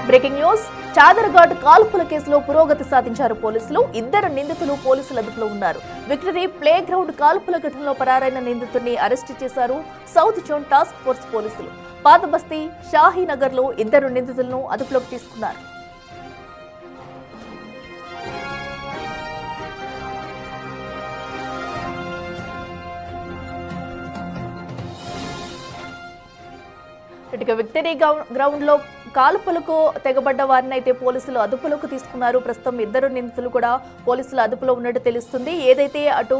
Breaking news. Chaderghat కాల్పుల కేసులో పురోగతి సాధించారు పోలీసులు. ఇద్దరు నిందితులు పోలీసుల అదుపులో ఉన్నారు. విక్టరీ ప్లే గ్రౌండ్ కాల్పుల ఘటనలో పరారైన నిందితుడిని అరెస్టు చేశారు సౌత్ జోన్ టాస్క్ ఫోర్స్ పోలీసులు. పాతబస్తీ, షాహీనగర్ లో ఇద్దరు నిందితులను అదుపులోకి తీసుకున్నారు. విక్టరీ గ్రౌండ్ లో కాల్పులకు తెగబడ్డ వారిని అయితే పోలీసులు అదుపులోకి తీసుకున్నారు. ప్రస్తుతం ఇద్దరు నిందితులు కూడా పోలీసుల అదుపులో ఉన్నట్టు తెలుస్తుంది. ఏదైతే అటు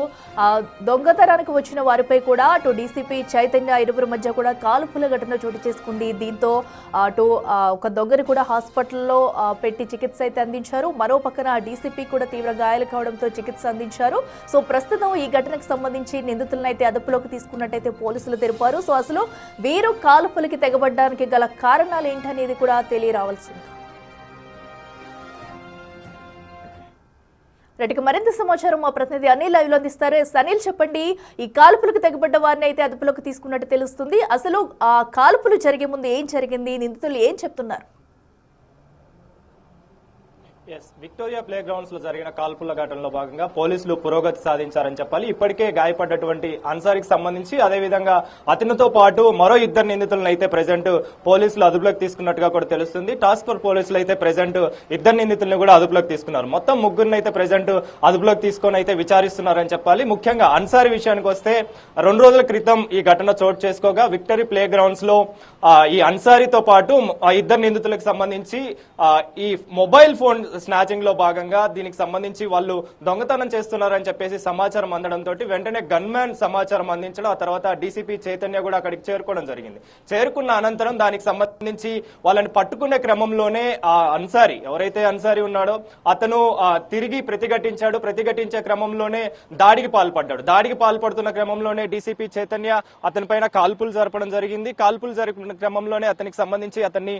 దొంగతనానికి వచ్చిన వారిపై కూడా అటు డీసీపీ చైతన్య ఇరువురి మధ్య కూడా కాల్పుల ఘటన చోటు చేసుకుంది. దీంతో అటు ఒక దొంగని కూడా హాస్పిటల్లో పెట్టి చికిత్స అయితే అందించారు. మరో పక్కన డీసీపీ కూడా తీవ్ర గాయాలు కావడంతో చికిత్స అందించారు. సో ప్రస్తుతం ఈ ఘటనకు సంబంధించి నిందితులను అయితే అదుపులోకి తీసుకున్నట్టయితే పోలీసులు తెలిపారు. సో అసలు వీరు కాల్పులకి తెగబడ్డానికి గల కారణాలు ఏంటనేది కూడా తెలియరావాల్సింది. రెడ్డికి మరింత సమాచారం మా ప్రతినిధి అనిల్ లైవ్ లో అందిస్తారు. అనిల్, చెప్పండి, ఈ కాల్పులకు తెగబడ్డ వారిని అయితే అదుపులోకి తీసుకున్నట్టు తెలుస్తుంది. అసలు ఆ కాల్పులు జరిగే ముందు ఏం జరిగింది, నిందితులు ఏం చెప్తున్నారు? విక్టోరియా ప్లే గ్రౌండ్స్ లో జరిగిన కాల్పుల ఘటనలో భాగంగా పోలీసులు పురోగతి సాధించారని చెప్పాలి. ఇప్పటికే గాయపడ్డటువంటి అన్సారీకి సంబంధించి అదేవిధంగా అతనితో పాటు మరో ఇద్దరు నిందితులను అయితే ప్రెజెంట్ పోలీసులు అదుపులోకి తీసుకున్నట్టుగా కూడా తెలుస్తుంది. టాస్క్ ఫోర్స్ పోలీసులు అయితే ప్రెజెంట్ ఇద్దరు నిందితులను కూడా అదుపులోకి తీసుకున్నారు. మొత్తం ముగ్గురిని అయితే ప్రెజెంట్ అదుపులోకి తీసుకొని అయితే విచారిస్తున్నారని చెప్పాలి. ముఖ్యంగా అన్సారీ విషయానికి వస్తే 2 రోజుల క్రితం ఈ ఘటన చోటు చేసుకోగా విక్టరీ ప్లే గ్రౌండ్స్ లో ఈ అన్సారీతో పాటు ఇద్దరు నిందితులకు సంబంధించి ఈ మొబైల్ ఫోన్ స్నాచింగ్ లో భాగంగా దీనికి సంబంధించి వాళ్ళు దొంగతనం చేస్తున్నారని చెప్పేసి సమాచారం అందడంతో వెంటనే గన్ మ్యాన్ సమాచారం అందించడం, ఆ తర్వాత డీసీపీ చైతన్య కూడా అక్కడికి చేరుకోవడం జరిగింది. చేరుకున్న అనంతరం దానికి సంబంధించి వాళ్ళని పట్టుకునే క్రమంలోనే ఆ అన్సారీ ఎవరైతే అన్సారీ ఉన్నాడో అతను తిరిగి ప్రతిఘటించే క్రమంలోనే దాడికి పాల్పడ్డాడు. దాడికి పాల్పడుతున్న క్రమంలోనే డీసీపీ చైతన్య అతని పైన కాల్పులు జరపడం జరిగింది. కాల్పులు జరిపిన క్రమంలోనే అతనికి సంబంధించి అతన్ని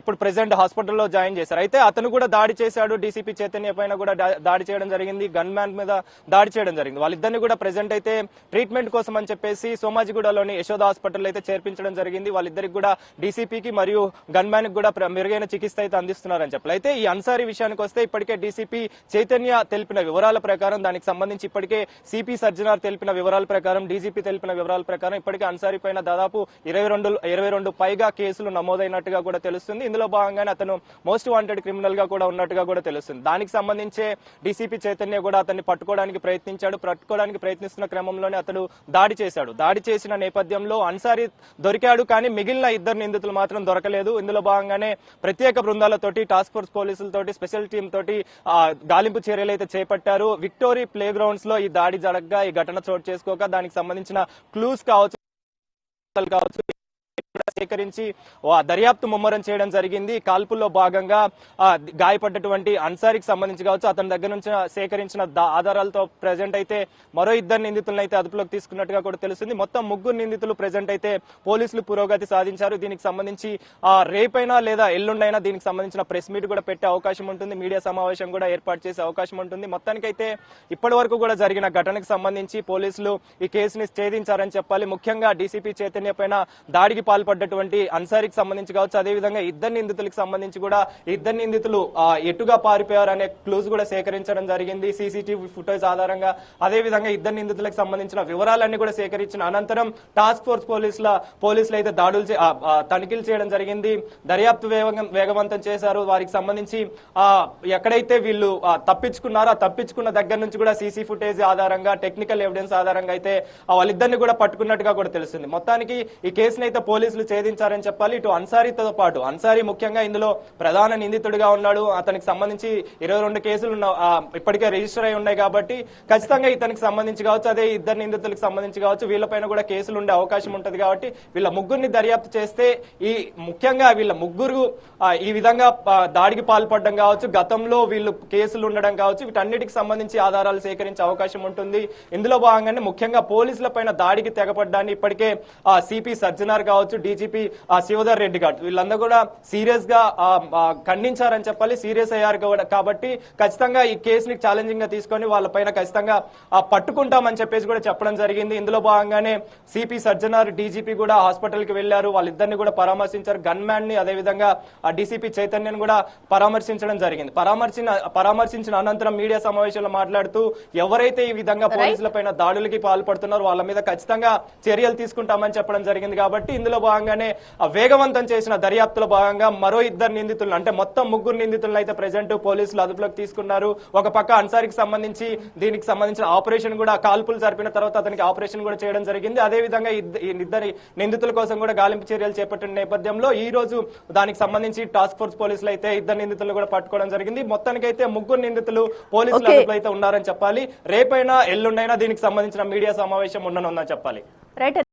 ఇప్పుడు ప్రెసెంట్ హాస్పిటల్లో జాయిన్ చేశారు. అయితే అతను కూడా దాడి చేశాడు. డీసీపీ చైతన్య పైన కూడా దాడి చేయడం జరిగింది. గన్ మ్యాన్ మీద దాడి చేయడం జరిగింది. వాళ్ళిద్దరిని కూడా ప్రెసెంట్ అయితే ట్రీట్మెంట్ కోసం అని చెప్పేసి సోమాజిగూడలోని యశోద హాస్పిటల్ అయితే చేర్పించడం జరిగింది. వాళ్ళిద్దరికి కూడా డీసీపీకి మరియు గన్ మ్యాన్ కి కూడా మెరుగైన చికిత్స అయితే అందిస్తున్నారని చెప్పాలి. అయితే ఈ అన్సారీ విషయానికి వస్తే ఇప్పటికే డీసీపీ చైతన్య తెలిపిన వివరాల ప్రకారం దానికి సంబంధించి ఇప్పటికే సిపి సజ్జనార్ తెలిపిన వివరాల ప్రకారం డీజీపీ తెలిపిన వివరాల ప్రకారం ఇప్పటికే అన్సారీ పైన దాదాపు 22 పైగా కేసులు నమోదైనట్టుగా కూడా తెలుస్తుంది. ఇందులో భాగంగానే అతను మోస్ట్ వాంటెడ్ క్రిమినల్ గా కూడా ఉన్నట్టుగా కూడా తెలుస్తుంది. దానికి సంబంధించే డీసీపీ చైతన్య కూడా అతన్ని పట్టుకోవడానికి ప్రయత్నిస్తున్న క్రమంలోనే అతను దాడి చేశాడు. దాడి చేసిన నేపథ్యంలో అన్సారీ దొరికాడు, కానీ మిగిలిన ఇద్దరు నిందితులు మాత్రం దొరకలేదు. ఇందులో భాగంగానే ప్రత్యేక బృందాలతోటి టాస్క్ ఫోర్స్ పోలీసులతోటి స్పెషల్ టీమ్ తోటి గాలింపు చర్యలు అయితే చేపట్టారు. విక్టోరీ ప్లే గ్రౌండ్స్ లో ఈ దాడి జరగగా ఈ ఘటన చోటు చేసుకోక దానికి సంబంధించిన క్లూస్ కావచ్చు సేకరించి దర్యాప్తు ముమ్మరం చేయడం జరిగింది. కాల్పుల్లో భాగంగా గాయపడ్డటువంటి అన్సారీకి సంబంధించి కావచ్చు అతని దగ్గర నుంచి సేకరించిన ఆధారాలతో ప్రెజెంట్ అయితే మరో ఇద్దరు నిందితులను అయితే అదుపులోకి తీసుకున్నట్టుగా కూడా తెలుస్తుంది. మొత్తం 3 నిందితులు ప్రెజెంట్ అయితే పోలీసులు పురోగతి సాధించారు. దీనికి సంబంధించి రేపైనా లేదా ఎల్లుండైనా దీనికి సంబంధించిన ప్రెస్ మీట్ కూడా పెట్టే అవకాశం ఉంటుంది. మీడియా సమావేశం కూడా ఏర్పాటు చేసే అవకాశం ఉంటుంది. మొత్తానికైతే ఇప్పటి వరకు కూడా జరిగిన ఘటనకు సంబంధించి పోలీసులు ఈ కేసుని ఛేదించారని చెప్పాలి. ముఖ్యంగా డీసీపీ చైతన్య పైన దాడికి పాల్పడ్డటువంటి అన్సారీకి సంబంధించి కావచ్చు, అదేవిధంగా ఇద్దరు నిందితులకు సంబంధించి కూడా ఇద్దరు నిందితులు ఎటుగా పారిపోయారు అనే క్లూస్ కూడా సేకరించడం జరిగింది. సీసీటీవీ ఫుటేజ్ ఆధారంగా అదేవిధంగా ఇద్దరు నిందితులకు సంబంధించిన వివరాలన్నీ కూడా సేకరించిన అనంతరం టాస్క్ ఫోర్స్ పోలీసులు అయితే తనిఖీలు చేయడం జరిగింది. దర్యాప్తు వేగవంతం చేశారు. వారికి సంబంధించి ఎక్కడైతే వీళ్ళు తప్పించుకున్నారో ఆ తప్పించుకున్న దగ్గర నుంచి కూడా సీసీ ఫుటేజ్ ఆధారంగా టెక్నికల్ ఎవిడెన్స్ ఆధారంగా అయితే వాళ్ళిద్దరిని కూడా పట్టుకున్నట్టుగా కూడా తెలుస్తుంది. మొత్తానికి ఈ కేసును అయితే పోలీసులు ఛేదించారని చెప్పాలి. ఇటు అన్సారీతో పాటు అన్సారీ ముఖ్యంగా ఇందులో ప్రధాన నిందితుడిగా ఉన్నాడు. అతనికి సంబంధించి 22 కేసులు ఇప్పటికే రిజిస్టర్ అయి ఉన్నాయి కాబట్టి ఖచ్చితంగా ఇతనికి సంబంధించి కావచ్చు, అదే ఇద్దరు నిందితులకు సంబంధించి కావచ్చు, వీళ్ళపైన కూడా కేసులు ఉండే అవకాశం ఉంటుంది. కాబట్టి వీళ్ళ ముగ్గురిని దర్యాప్తు చేస్తే ముఖ్యంగా వీళ్ళ ముగ్గురు ఈ విధంగా దాడికి పాల్పడడం కావచ్చు, గతంలో వీళ్ళు కేసులు ఉండడం కావచ్చు, వీటన్నిటికి సంబంధించి ఆధారాలు సేకరించే అవకాశం ఉంటుంది. ఇందులో భాగంగానే ముఖ్యంగా పోలీసుల పైన దాడికి తెగపడ్డాన్ని ఇప్పటికే సిపి సజ్జనార్ కావచ్చు, డీజీ డీజీపీ శివధర్ రెడ్డి గారు వీళ్ళందరూ కూడా సీరియస్ గా ఖండించారని చెప్పాలి. సీరియస్ అయ్యారు కాబట్టి ఖచ్చితంగా ఈ కేసుని ఛాలెంజింగ్ గా తీసుకొని వాళ్ళపైన ఖచ్చితంగా పట్టుకుంటామని చెప్పేసి కూడా చెప్పడం జరిగింది. ఇందులో భాగంగానే సిపి సజ్జనార్ డీజీపీ కూడా హాస్పిటల్ కి వెళ్లారు. వాళ్ళిద్దరిని కూడా పరామర్శించారు. గన్ మ్యాన్ ని అదేవిధంగా డీసీపీ చైతన్యని కూడా పరామర్శించడం జరిగింది. పరామర్శించిన అనంతరం మీడియా సమావేశంలో మాట్లాడుతూ ఎవరైతే ఈ విధంగా పోలీసులపైన దాడులకి పాల్పడుతున్నారో వాళ్ళ మీద ఖచ్చితంగా చర్యలు తీసుకుంటామని చెప్పడం జరిగింది. కాబట్టి ఇందులో భాగంగానే వేగవంతం చేసిన దర్యాప్తులో భాగంగా మరో 2 నిందితులను అంటే మొత్తం 3 నిందితులను అయితే ప్రెజెంట్ పోలీసులు అదుపులోకి తీసుకున్నారు. ఒక పక్క అన్సారీకి సంబంధించి దీనికి సంబంధించిన ఆపరేషన్ కూడా కాల్పులు జరిపిన తర్వాత అతనికి ఆపరేషన్ కూడా చేయడం జరిగింది. అదే విధంగా ఈ 2 నిందితుల కోసం కూడా గాలింపు చర్యలు చేపట్టిన నేపథ్యంలో ఈ రోజు దానికి సంబంధించి టాస్క్ ఫోర్స్ పోలీసులు అయితే 2 నిందితులను కూడా పట్టుకోవడం జరిగింది. మొత్తానికైతే 3 నిందితులు పోలీసులు అదుపులో అయితే ఉన్నారని చెప్పాలి. రేపైనా ఎల్లుండైనా దీనికి సంబంధించిన మీడియా సమావేశం ఉండనుందని చెప్పాలి. రైట్.